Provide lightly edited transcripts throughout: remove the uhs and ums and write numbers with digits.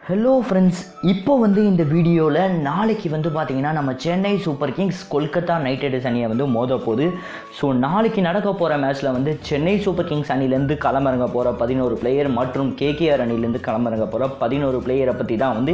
Hello friends, இப்போ இந்த வீடியோவில் நாளைக்கு பார்த்தீங்கன்னா நம்ம Chennai super Kings Kolkata knight Riders அணியை மோத போகுது. ஸோ நாளைக்கு நடக்க போகிற மேட்ச்சில் சென்னை சூப்பர் கிங்ஸ் அணிலேருந்து களமிறங்க போகிற 11 பிளேயர் மற்றும் கேகேஆர் அணிலேருந்து களமிறங்க போகிற 11 பிளேயரை பற்றி தான்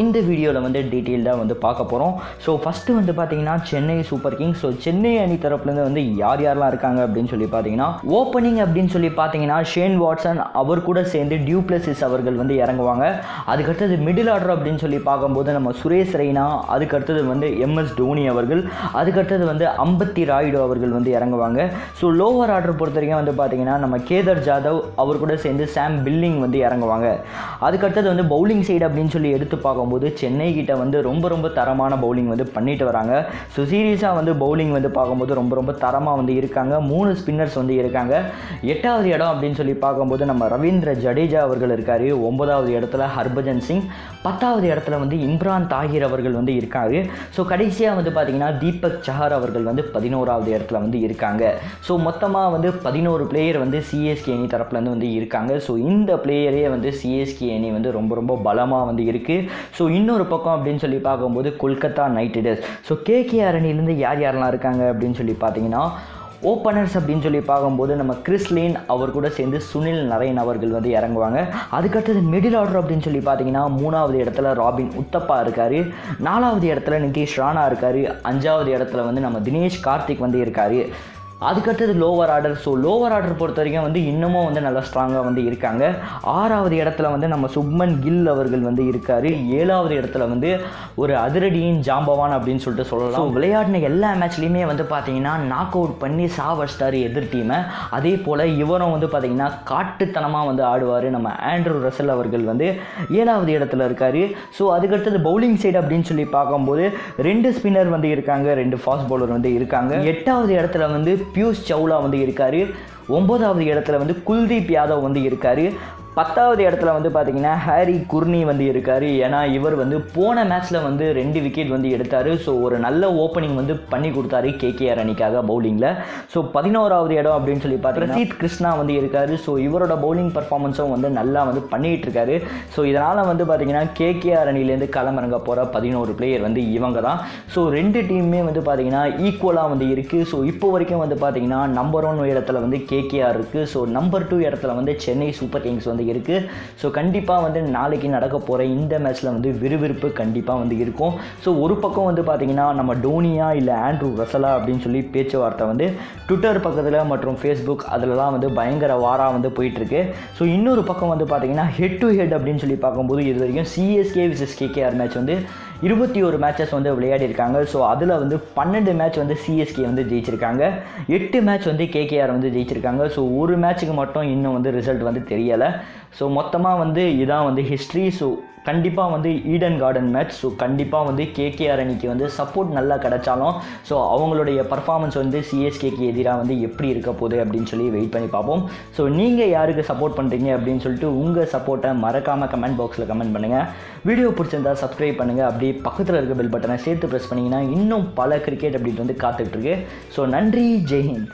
இந்த வீடியோவில் டீட்டெயில்டாக பார்க்க போகிறோம். ஸோ ஃபஸ்ட்டு பார்த்தீங்கன்னா Chennai super Kings. So Chennai அணி தரப்புலேருந்து யார் யாரெலாம் இருக்காங்க அப்படின்னு சொல்லி பார்த்தீங்கன்னா, ஓப்பனிங் அப்படின்னு சொல்லி பார்த்தீங்கன்னா ஷேன் வாட்சன் அவர் கூட சேர்ந்து டியூப்ளசிஸ் அவர்கள் இறங்குவாங்க. அதுக்கடுத்தது மிடில் ஆர்டர் அப்படின்னு சொல்லி பார்க்கும்போது நம்ம சுரேஷ் ரெய்னா, அதுக்கடுத்தது MS டோனி அவர்கள், அதுக்கடுத்தது அம்பத்தி ராயுடு அவர்கள் இறங்குவாங்க. ஸோ லோவர் ஆர்டர் பொறுத்த வரைக்கும் பார்த்தீங்கன்னா நம்ம கேதர் ஜாதவ் அவர் கூட சேர்ந்து சாம் பில்லிங் இறங்குவாங்க. அதுக்கடுத்தது பவுலிங் சைடு அப்படின்னு சொல்லி எடுத்து பார்க்கும்போது சென்னை கிட்ட ரொம்ப தரமான பவுலிங் பண்ணிட்டு வராங்க. ஸோ சீரியஸாக பவுலிங் பார்க்கும்போது ரொம்ப தரமாக இருக்காங்க. 3 ஸ்பின்னர்ஸ் இருக்காங்க. 8வது இடம் அப்படின்னு சொல்லி பார்க்கும்போது நம்ம ரவீந்திர ஜடேஜா அவர்கள் இருக்கார். 9வது இடத்துல ஹர்பஜன் சிங், 10வது இடத்துல இம்ரான் தாஹிர் அவர்கள் இருக்காரு. ஸோ கடைசியாக பார்த்தீங்கன்னா தீபக் சஹர் அவர்கள் 11வது இடத்துல இருக்காங்க. ஸோ மொத்தமாக 11 பிளேயர் சிஎஸ்கே அணி தரப்புலேருந்து இருக்காங்க. ஸோ இந்த பிளேயரே சிஎஸ்கே அணி ரொம்ப பலமாக இருக்குது. ஸோ இன்னொரு பக்கம் அப்படின்னு சொல்லி பார்க்கும்போது Kolkata knight riders. So KKR அணிலேருந்து யாரெல்லாம் இருக்காங்க அப்படின்னு சொல்லி பார்த்தீங்கன்னா, ஓப்பனர்ஸ் அப்படின்னு சொல்லி பார்க்கும்போது நம்ம கிறிஸ் லேன் அவர் கூட சேர்ந்து சுனில் நரேன் அவர்கள் இறங்குவாங்க. அதுக்கடுத்தது மிடில் ஆர்டர் அப்படின்னு சொல்லி பார்த்தீங்கன்னா 3வது இடத்துல ராபின் உத்தப்பா இருக்கார். 4வது இடத்துல நிதிஷ் ராணா இருக்கார். 5வது இடத்துல நம்ம தினேஷ் கார்த்திக் இருக்கார். அதுக்கடுத்தது lower order. So lower order பொறுத்த வரைக்கும் இன்னமும் நல்லா ஸ்ட்ராங்காக இருக்காங்க. 6வது இடத்துல நம்ம சுப்மன் கில் அவர்கள் இருக்கார். 7வது இடத்துல ஒரு அதிரடியின் ஜாம்பவான் அப்படின்னு சொல்லிட்டு சொல்லலாம். விளையாடின எல்லா மேட்ச்லேயுமே பார்த்தீங்கன்னா நாக் அவுட் பண்ணி சாவடிச்சிட்டார் எதிர் டீமை. அதே போல் இவரும் பார்த்தீங்கன்னா காட்டுத்தனமாக ஆடுவார். நம்ம ஆண்ட்ரூ ரசல் அவர்கள் 7வது இடத்துல இருக்கார். ஸோ அதுக்கடுத்தது பவுலிங் சைடு அப்படின்னு சொல்லி பார்க்கும்போது 2 ஸ்பின்னர் இருக்காங்க, 2 ஃபாஸ்ட் பவுலர் இருக்காங்க. 8வது இடத்துல பியூஷ் சவுலா இருக்காரு. 9வது இடத்துல குல்தீப் யாதவ் இருக்காரு. 10வது இடத்துல பார்த்தீங்கன்னா ஹாரி குர்னி இருக்கார். ஏன்னா இவர் போன மேட்ச்சில் 2 விக்கெட் எடுத்தார். ஸோ ஒரு நல்ல ஓப்பனிங் பண்ணி கொடுத்தாரு கேகேஆர் அணிக்காக பவுலிங்கில். ஸோ 11வது இடம் அப்படின்னு சொல்லி பார்த்தா பிரசீத் கிருஷ்ணா இருக்கார். ஸோ இவரோட பவுலிங் பர்ஃபார்மன்ஸும் நல்லா பண்ணிகிட்டு இருக்காரு. ஸோ இதனால் பார்த்தீங்கன்னா கேகேஆர் அணிலேருந்து களமிறங்க போகிற 11 பிளேயர் இவங்க தான். ஸோ 2 டீமுமே பார்த்தீங்கன்னா ஈக்குவலாக இருக்குது. ஸோ இப்போ வரைக்கும் பார்த்தீங்கன்னா நம்பர் 1 இடத்துல கேகேஆர் இருக்குது. ஸோ நம்பர் 2 இடத்துல சென்னை சூப்பர் கிங்ஸ் இருக்கு. ஸோ கண்டிப்பாக நாளைக்கு நடக்க போகிற இந்த மேட்ச்சில் விறுவிறுப்பு கண்டிப்பாக இருக்கும். ஸோ ஒரு பக்கம் பார்த்தீங்கன்னா நம்ம டோனியா இல்லை ஆண்ட்ரூ ரசலா அப்படின்னு சொல்லி பேச்சுவார்த்தை ட்விட்டர் பக்கத்தில் மற்றும் ஃபேஸ்புக் அதிலலாம் பயங்கர வாராக போயிட்டுருக்கு. ஸோ இன்னொரு பக்கம் பார்த்தீங்கன்னா ஹெட் டு ஹெட் அப்படின்னு சொல்லி பார்க்கும்போது இது வரைக்கும் CSK versus KKR match 21 matches விளையாடி இருக்காங்க. ஸோ அதில் 12 மேட்ச் சிஎஸ்கே ஜெயிச்சிருக்காங்க. 8 மேட்ச் கேகேஆர் ஜெயிச்சிருக்காங்க. ஸோ ஒரு மேட்ச்சுக்கு மட்டும் இன்னும் ரிசல்ட் தெரியலை. ஸோ மொத்தமாக இதான் ஹிஸ்ட்ரி. ஸோ கண்டிப்பாக ஈடன் கார்டன் மேட்ச். ஸோ கண்டிப்பாக கேகேஆர் அணிக்கு சப்போர்ட் நல்லா கிடைச்சாலும் ஸோ அவங்களுடைய பர்ஃபார்மன்ஸ் சிஎஸ்கேக்கு எதிராக எப்படி இருக்க போகுது அப்படின்னு சொல்லி வெயிட் பண்ணி பார்ப்போம். ஸோ நீங்கள் யாருக்கு சப்போர்ட் பண்ணுறீங்க அப்படின்னு சொல்லிட்டு உங்கள் சப்போர்ட்டை மறக்காமல் கமெண்ட் பாக்ஸில் கமெண்ட் பண்ணுங்கள். வீடியோ பிடிச்சிருந்தால் சப்ஸ்கிரைப் பண்ணுங்கள். அப்படியே பக்கத்தில் இருக்க பெல் பட்டனை சேர்த்து ப்ரெஸ் பண்ணிங்கன்னா இன்னும் பல கிரிக்கெட் அப்படின்னு காத்துட்ருக்கு. ஸோ நன்றி, ஜெய்ஹிந்த்.